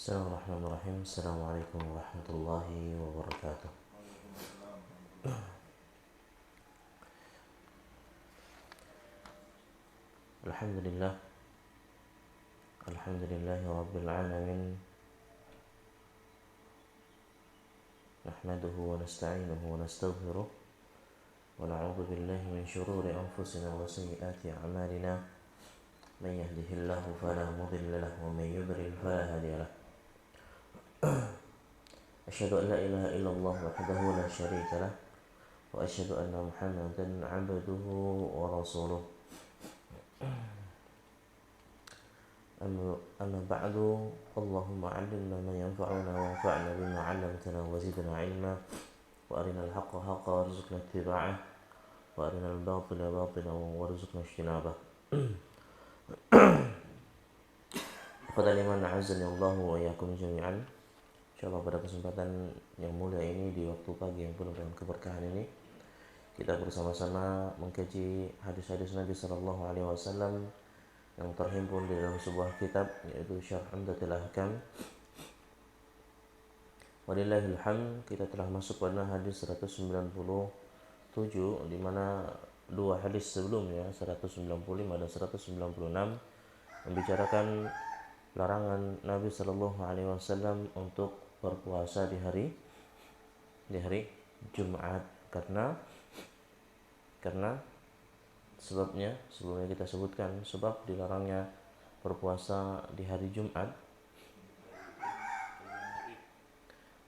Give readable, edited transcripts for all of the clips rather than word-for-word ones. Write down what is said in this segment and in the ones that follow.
Bismillahirrahmanirrahim. Assalamualaikum warahmatullahi wabarakatuh. Alhamdulillah. Alhamdulillahi rabbil alamin. Nahmaduhu wa nasta'inuhu wa nastaghfiruh. Wa na'udzu billahi min shururi anfusina wa sayyiati a'malina. Man yahdihillahu fala mudilla lahu wa man yudlil fala hadiya lahu. Asyhadu an la ilaha illallah wahdahu la syarika lah wa asyhadu anna Muhammadan 'abduhu wa rasuluh. Amma ba'du, Allahumma 'allimna ma yanfa'una wanfa'na bima 'allamtana wa zidna 'ilma wa arinal haqqa haqqan warzuqna ittiba'ah wa arinal batila batilan warzuqna ijtinabah. Qadar iman a'azzani Allah wa iyyakum jami'an. Insyaallah pada kesempatan yang mulia ini, di waktu pagi yang penuh dengan keberkahan ini, kita bersama-sama mengkaji hadis-hadis Nabi sallallahu alaihi wasallam yang terhimpun di dalam sebuah kitab, yaitu Syarh Umdatul Ahkam. Walillahil hamd, kita telah masuk pada hadis 197, di mana dua hadis sebelumnya 195 dan 196 membicarakan larangan Nabi sallallahu alaihi wasallam untuk berpuasa di hari Jumat, karena sebabnya sebelumnya kita sebutkan sebab dilarangnya berpuasa di hari Jumat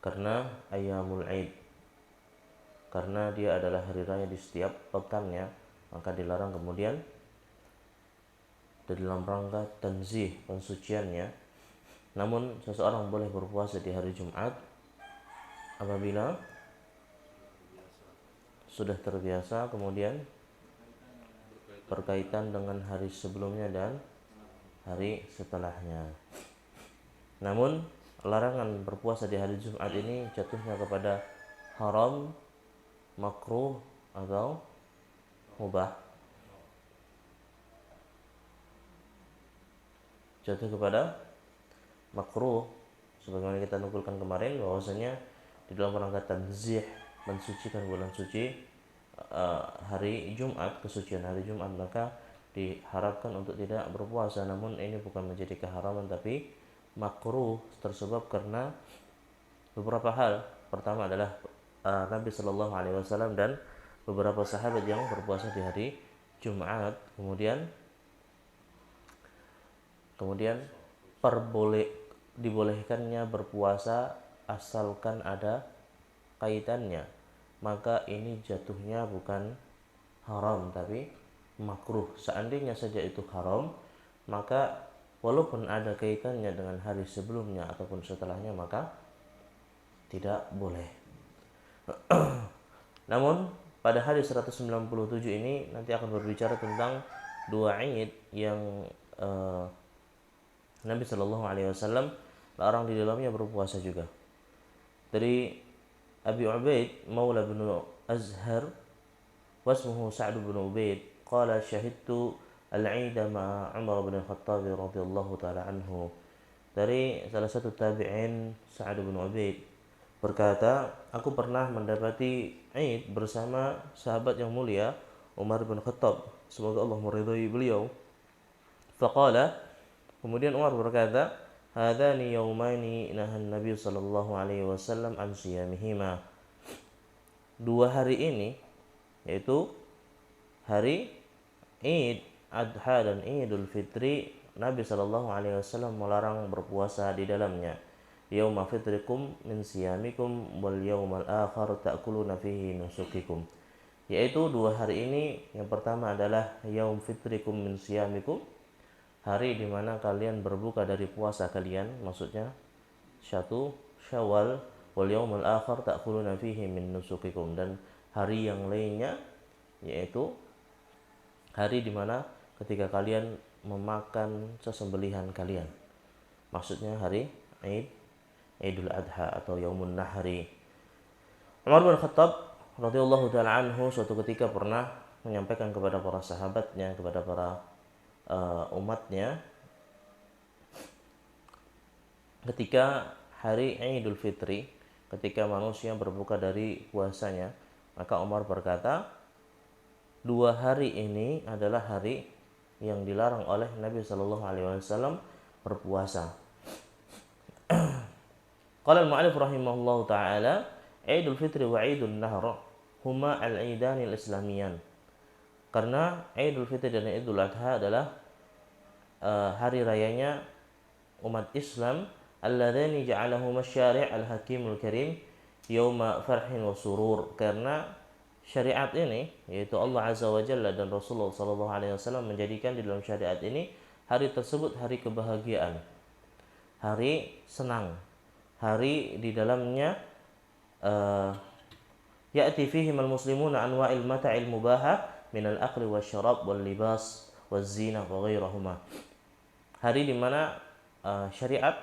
karena Ayyamul Aid, karena dia adalah hari raya di setiap pekannya, maka dilarang kemudian dalam rangka tanzih, pensuciannya. Namun seseorang boleh berpuasa di hari Jumat apabila sudah terbiasa, kemudian berkaitan dengan hari sebelumnya dan hari setelahnya. Namun larangan berpuasa di hari Jumat ini jatuhnya kepada haram, makruh atau mubah. Jatuh kepada makruh, sebagaimana kita nukulkan kemarin bahwasanya di dalam rangka tanzih, mensucikan bulan suci hari Jumat, kesucian hari Jumat, maka diharapkan untuk tidak berpuasa. Namun ini bukan menjadi keharaman, tapi makruh, tersebab karena beberapa hal. Pertama adalah Nabi Shallallahu Alaihi Wasallam dan beberapa sahabat yang berpuasa di hari Jumat, kemudian dibolehkannya berpuasa asalkan ada kaitannya, maka ini jatuhnya bukan haram tapi makruh. Seandainya saja itu haram, maka walaupun ada kaitannya dengan hari sebelumnya ataupun setelahnya, maka tidak boleh. Namun pada hadis 197 ini nanti akan berbicara tentang dua Id yang Nabi Shallallahu Alaihi Wasallam larang di dalamnya berpuasa juga. Dari Abi Ubaid Maula bin Azhar wasmuhu Sa'd bin Ubaid qala syahidtu al-Eid ma'a Umar bin Khattab radhiyallahu ta'ala anhu. Dari salah satu tabi'in, Sa'd bin Ubaid, berkata, aku pernah mendapati Eid bersama sahabat yang mulia Umar bin Khattab, semoga Allah meridhai beliau. Faqala, kemudian Umar berkata, hadani yaumani nahan Nabi sallallahu alaihi wasallam an siyamihima. Dua hari ini, yaitu hari Id Adha dan Idul Fitri, Nabi sallallahu alaihi wasallam melarang berpuasa di dalamnya. Yauma fitrikum min siyamikum wal yaumal akhar ta'kuluna fihi nusukikum. Yaitu dua hari ini, yang pertama adalah yaum fitrikum min siyamikum, hari di mana kalian berbuka dari puasa kalian, maksudnya 1 Syawal, wal yaumul akhar ta'kuluna fihi min nusukikum, dan hari yang lainnya yaitu hari di mana ketika kalian memakan sesembelihan kalian, maksudnya hari Idul Adha atau Yaumun Nahri. Umar bin Khattab radhiyallahu taala anhu suatu ketika pernah menyampaikan kepada para sahabatnya, kepada para umatnya, ketika hari Idul Fitri, ketika manusia berbuka dari puasanya, maka Umar berkata, 2 hari ini adalah hari yang dilarang oleh Nabi Shallallahu Alaihi Wasallam berpuasa. Qala al-mu'allif rahimahullahu taala, Idul Fitri wa Idul Nahr huma al-idan al-islamiyan. Karena Idul Fitri dan Idul Adha adalah hari rayanya umat Islam, alladzani ja'alahuma syari' al-hakimul karim yauma farhin wa surur. Karena syariat ini, yaitu Allah Azza wa Jalla dan Rasulullah sallallahu alaihi wasallam menjadikan di dalam syariat ini hari tersebut hari kebahagiaan, hari senang, hari di dalamnya ya'ti fihi al-muslimuna anwa'il mata'il mubaha min al-akli wasyarab wal libas waz zina wa ghairahuma. Hari di mana syariat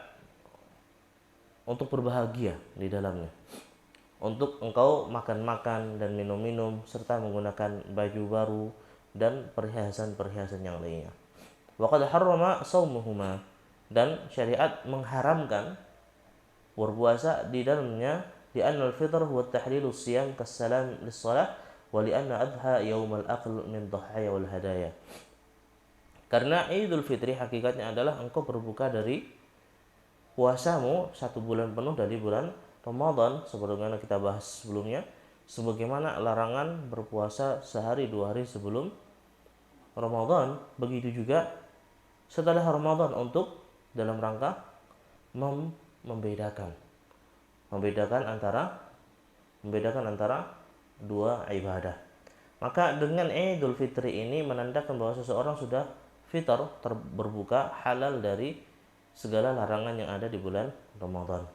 untuk berbahagia di dalamnya, untuk engkau makan-makan dan minum-minum serta menggunakan baju baru dan perhiasan-perhiasan yang lainnya. Wa qad harrama shaumuhuma, dan syariat mengharamkan berpuasa di dalamnya, di anna al-fitr huwa tahlilus siyam kas-salam lis-shalah wa li anna adha yaumal aql min dhahaya wal hadaya. Karena Idul Fitri hakikatnya adalah engkau berbuka dari puasamu 1 bulan penuh dari bulan Ramadan, sebagaimana kita bahas sebelumnya, sebagaimana larangan berpuasa sehari 2 hari sebelum Ramadan, begitu juga setelah Ramadan, untuk dalam rangka membedakan antara 2 ibadah. Maka dengan Idul Fitri ini menandakan bahwa seseorang sudah fitar, berbuka halal dari segala larangan yang ada di bulan Ramadan.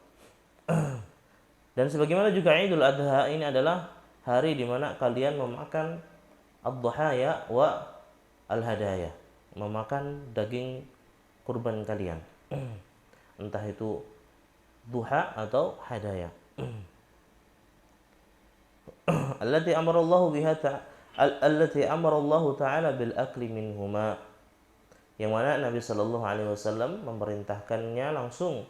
Dan sebagaimana juga Idul Adha ini adalah hari di mana kalian memakan ad-dhahaya wa al-hadaya, memakan daging kurban kalian, entah itu duha atau hadaya. Allati amara Allah ta'ala bil akli minhuma, yang mana Nabi Shallallahu Alaihi Wasallam memerintahkannya langsung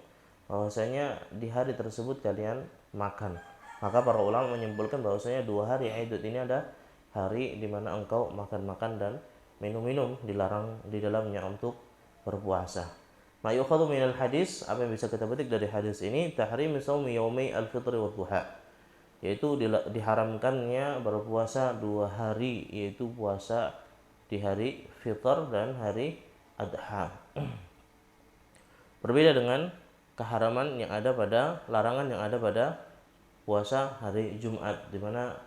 bahwasanya di hari tersebut kalian makan. Maka para ulama menyimpulkan bahwasanya 2 hari Idul ini ada hari di mana engkau makan-makan dan minum-minum, dilarang di dalamnya untuk berpuasa. Ma yukhadhu minal hadis, apa yang bisa kita petik dari hadis ini, tahrim shaumi yaumai al-fitr wa duha, yaitu diharamkannya berpuasa 2 hari, yaitu puasa di hari fitr dan hari adha. Berbeda dengan keharaman yang ada pada, larangan yang ada pada puasa hari Jumat, di mana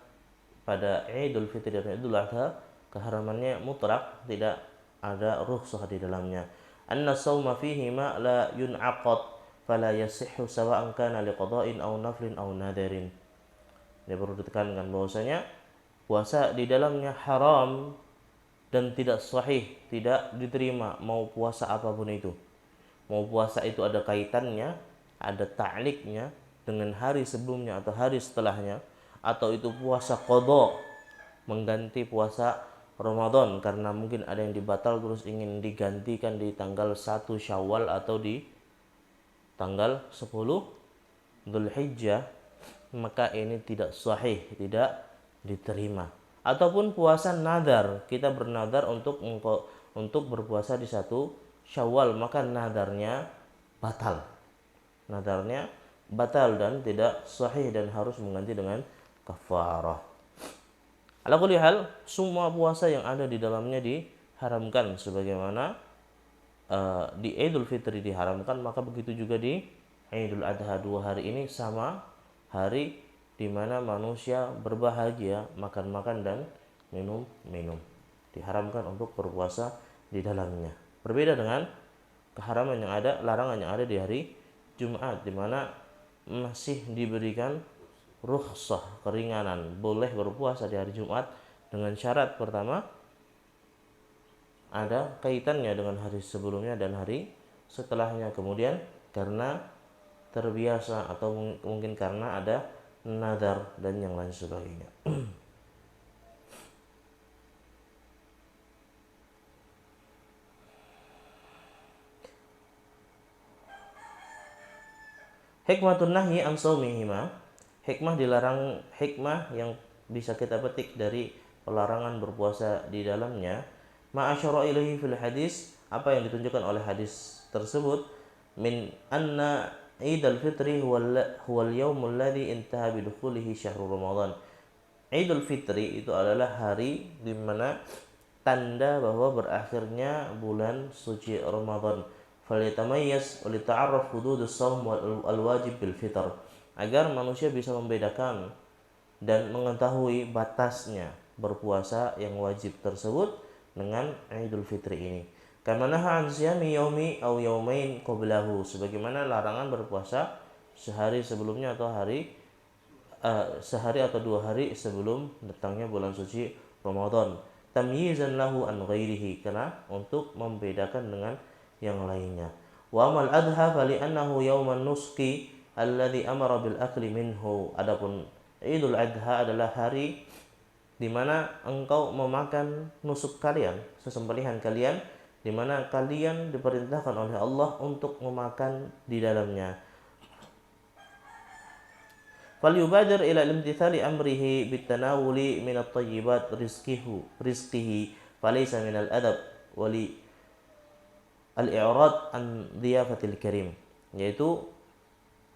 pada Idul Fitri dan Idul Adha keharamannya mutlak, tidak ada rukhsah di dalamnya. Anna shauma fihi ma la yun'aqad fala yasihhu sawa'an kana liqada'in aw naflin aw nadarin. Dia perlu ditekankan bahwasanya puasa di dalamnya haram dan tidak sahih, tidak diterima, mau puasa apapun itu. Mau puasa itu ada kaitannya, ada ta'liknya dengan hari sebelumnya atau hari setelahnya, atau itu puasa qadha, mengganti puasa Ramadan karena mungkin ada yang dibatal terus ingin digantikan di tanggal 1 Syawal atau di tanggal 10 Dzulhijjah, maka ini tidak sahih, tidak diterima. Ataupun puasa nadar, kita bernadar untuk berpuasa di 1 Syawal, maka nadarnya batal. Nadarnya batal dan tidak sahih dan harus mengganti dengan kafarah. Ala kulli hal, semua puasa yang ada di dalamnya diharamkan, sebagaimana di Idul Fitri diharamkan, maka begitu juga di Idul Adha. 2 hari ini sama hari di mana manusia berbahagia, makan-makan dan minum-minum. Diharamkan untuk berpuasa di dalamnya. Berbeda dengan keharaman yang ada, larangan yang ada di hari Jumat, di mana masih diberikan rukhsah, keringanan, boleh berpuasa di hari Jumat dengan syarat pertama ada kaitannya dengan hari sebelumnya dan hari setelahnya. Kemudian karena terbiasa atau mungkin karena ada nadar dan yang lain sebagainya. Hikmatun nahyi an shaumihima, hikmah yang bisa kita petik dari pelarangan berpuasa di dalamnya, ma asyara ilaihi fil hadis, apa yang ditunjukkan oleh hadis tersebut, min anna Idul Fitri huwal yaumul ladzi intaha bidukhulihi syahrul Ramadan. Idul Fitri itu adalah hari di mana tanda bahwa berakhirnya bulan suci Ramadan. Falyatamayyaz wa lita'arraf hududus shaum wal wajib bil fitr. Agar manusia bisa membedakan dan mengetahui batasnya berpuasa yang wajib tersebut dengan Idul Fitri ini. Kama naha an siyami yaumi aw yaumain qablahu, sebagaimana larangan berpuasa sehari sebelumnya atau sehari atau 2 hari sebelum datangnya bulan suci Ramadan. Tamyizan lahu an ghairihi, karena untuk membedakan dengan yang lainnya. Wa amal adha fali annahu yauman nuski alladhi amara bil akli minhu. Adapun Idul Adha adalah hari di mana engkau memakan nusuk kalian, sesembelihan kalian, di mana kalian diperintahkan oleh Allah untuk memakan di dalamnya. Falyubadir ila imtithali amrihi bitanawuli min at-tayyibat rizqihi falaysa min al-adab wali al-i'rad an dhiyafatil karim, yaitu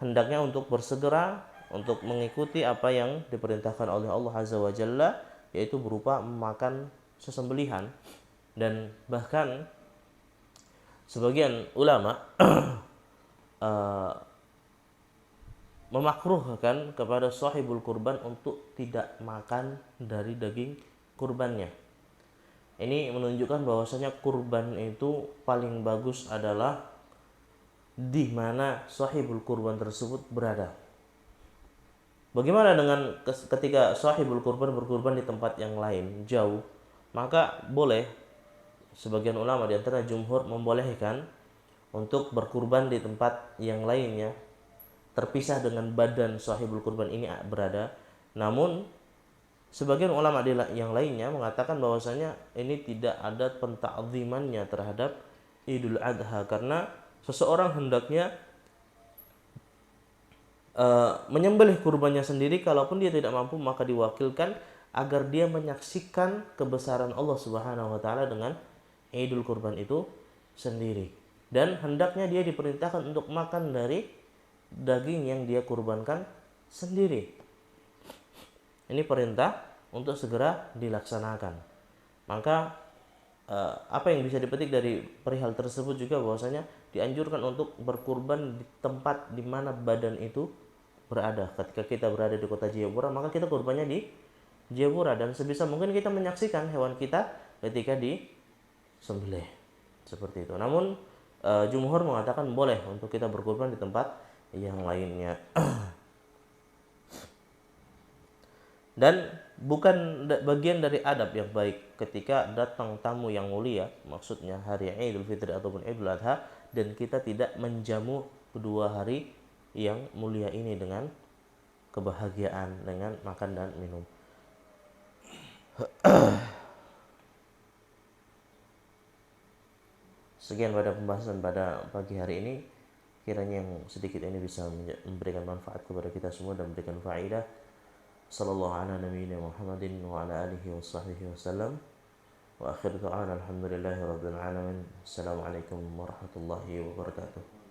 hendaknya untuk bersegera untuk mengikuti apa yang diperintahkan oleh Allah Azza wa Jalla, yaitu berupa memakan sesembelihan. Dan bahkan sebagian ulama memakruhkan kepada sahibul kurban untuk tidak makan dari daging kurbannya. Ini menunjukkan bahwasanya kurban itu paling bagus adalah di mana sahibul kurban tersebut berada. Bagaimana dengan ketika sahibul kurban berkurban di tempat yang lain, jauh? Maka boleh, sebagian ulama di antara jumhur membolehkan untuk berkurban di tempat yang lainnya, terpisah dengan badan sahibul kurban ini berada. Namun sebagian ulama yang lainnya mengatakan bahwasanya ini tidak ada pentakzimannya terhadap Idul Adha, karena seseorang hendaknya menyembelih kurbannya sendiri. Kalaupun dia tidak mampu, maka diwakilkan agar dia menyaksikan kebesaran Allah Subhanahu wa taala dengan Idul Kurban itu sendiri. Dan hendaknya dia diperintahkan untuk makan dari daging yang dia kurbankan sendiri. Ini perintah untuk segera dilaksanakan. Maka apa yang bisa dipetik dari perihal tersebut juga bahwasanya dianjurkan untuk berkurban di tempat di mana badan itu berada. Ketika kita berada di kota Jayapura, maka kita kurbannya di Jayapura, dan sebisa mungkin kita menyaksikan hewan kita ketika disembelih seperti itu. Namun jumhur mengatakan boleh untuk kita berkurban di tempat yang lainnya. Dan bukan bagian dari adab yang baik ketika datang tamu yang mulia, maksudnya hari Idul Fitri ataupun Idul Adha, dan kita tidak menjamu kedua hari yang mulia ini dengan kebahagiaan, dengan makan dan minum. Sekian pada pembahasan pada pagi hari ini. Kiranya yang sedikit ini bisa memberikan manfaat kepada kita semua dan memberikan faedah. Sallallahu ala nabiyyina Muhammadin wa ala alihi wa sahbihi wasallam. Wa akhiru da'wana alhamdulillahi rabbil alamin. Assalamualaikum warahmatullahi wabarakatuh.